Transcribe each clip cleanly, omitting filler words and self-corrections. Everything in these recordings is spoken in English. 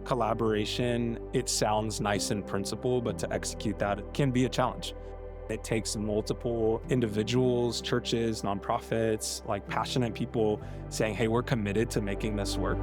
collaboration, it sounds nice in principle, but to execute that, it can be a challenge. It takes multiple individuals, churches, nonprofits, like passionate people saying, hey, we're committed to making this work.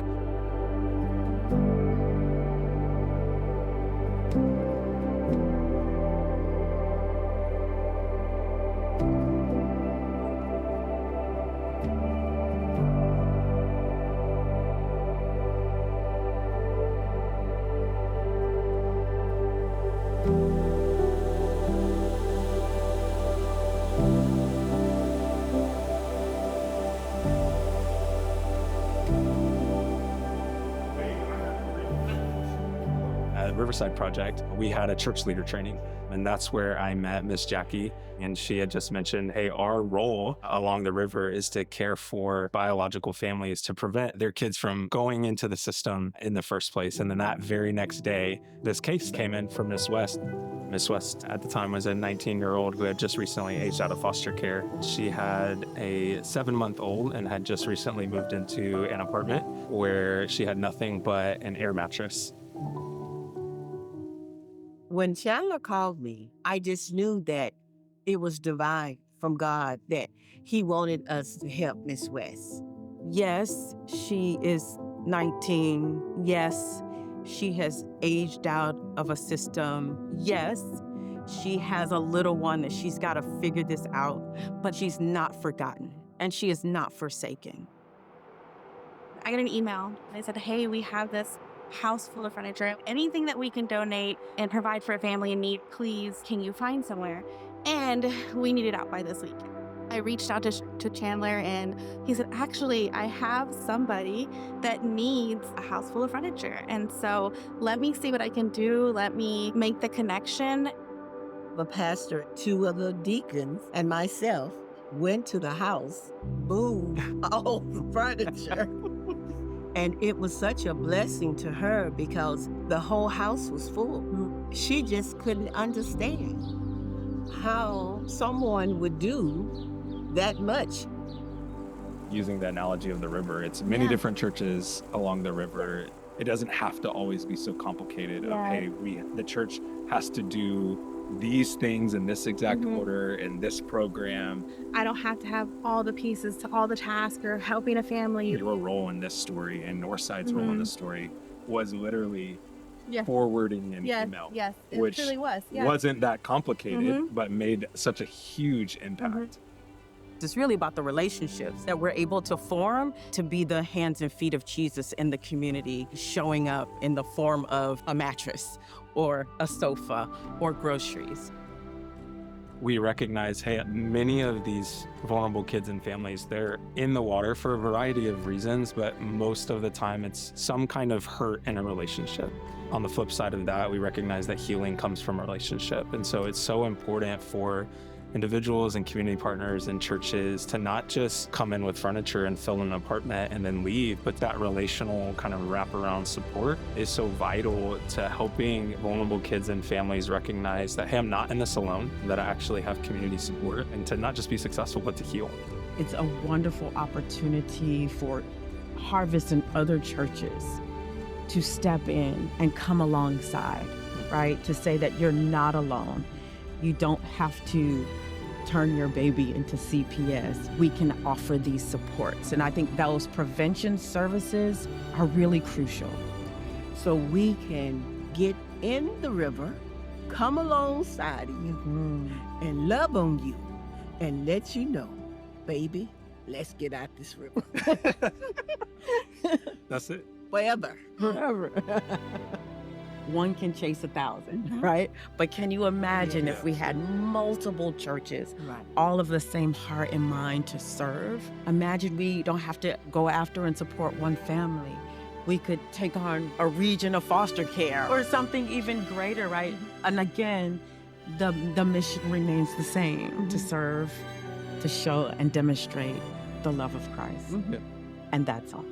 At Riverside Project, we had a church leader training, and that's where I met Miss Jackie. And she had just mentioned, hey, our role along the river is to care for biological families to prevent their kids from going into the system in the first place. And then that very next day, this case came in from Miss West. Miss West at the time was a 19-year-old who had just recently aged out of foster care. She had a 7-month-old and had just recently moved into an apartment where she had nothing but an air mattress. When Chandler called me, I just knew that it was divine from God, that he wanted us to help Miss West. Yes, she is 19. Yes, she has aged out of a system. Yes, she has a little one that she's got to figure this out, but she's not forgotten and she is not forsaken. I got an email. They said, hey, we have this house full of furniture. Anything that we can donate and provide for a family in need, please, can you find somewhere? And we need it out by this week. I reached out to Chandler and he said, actually, I have somebody that needs a house full of furniture. And so let me see what I can do. Let me make the connection. The pastor, 2 other deacons, and myself went to the house, moved all the furniture. And it was such a blessing to her because the whole house was full. She just couldn't understand how someone would do that much. Using the analogy of the river, it's many different churches along the river. It doesn't have to always be so complicated. Okay, the church has to do these things in this exact order in this program. I don't have to have all the pieces to all the tasks or helping a family. Your role in this story and Northside's role in this story was literally forwarding an email. Yes, it which really was. Wasn't that complicated, but made such a huge impact. It's really about the relationships that we're able to form to be the hands and feet of Jesus in the community, showing up in the form of a mattress or a sofa or groceries. We recognize, hey, many of these vulnerable kids and families, they're in the water for a variety of reasons, but most of the time it's some kind of hurt in a relationship. On the flip side of that, we recognize that healing comes from a relationship. And so it's so important for individuals and community partners and churches to not just come in with furniture and fill an apartment and then leave, but that relational kind of wraparound support is so vital to helping vulnerable kids and families recognize that, hey, I'm not in this alone, that I actually have community support, and to not just be successful, but to heal. It's a wonderful opportunity for Harvest and other churches to step in and come alongside, right? To say that you're not alone. You don't have to turn your baby into CPS. We can offer these supports. And I think those prevention services are really crucial. So we can get in the river, come alongside of you, and love on you, and let you know, baby, let's get out this river. That's it. Forever. One can chase 1,000, right? But can you imagine if we had multiple churches, all of the same heart and mind to serve? Imagine we don't have to go after and support one family. We could take on a region of foster care or something even greater, right? And again, the mission remains the same, to serve, to show and demonstrate the love of Christ. And that's all.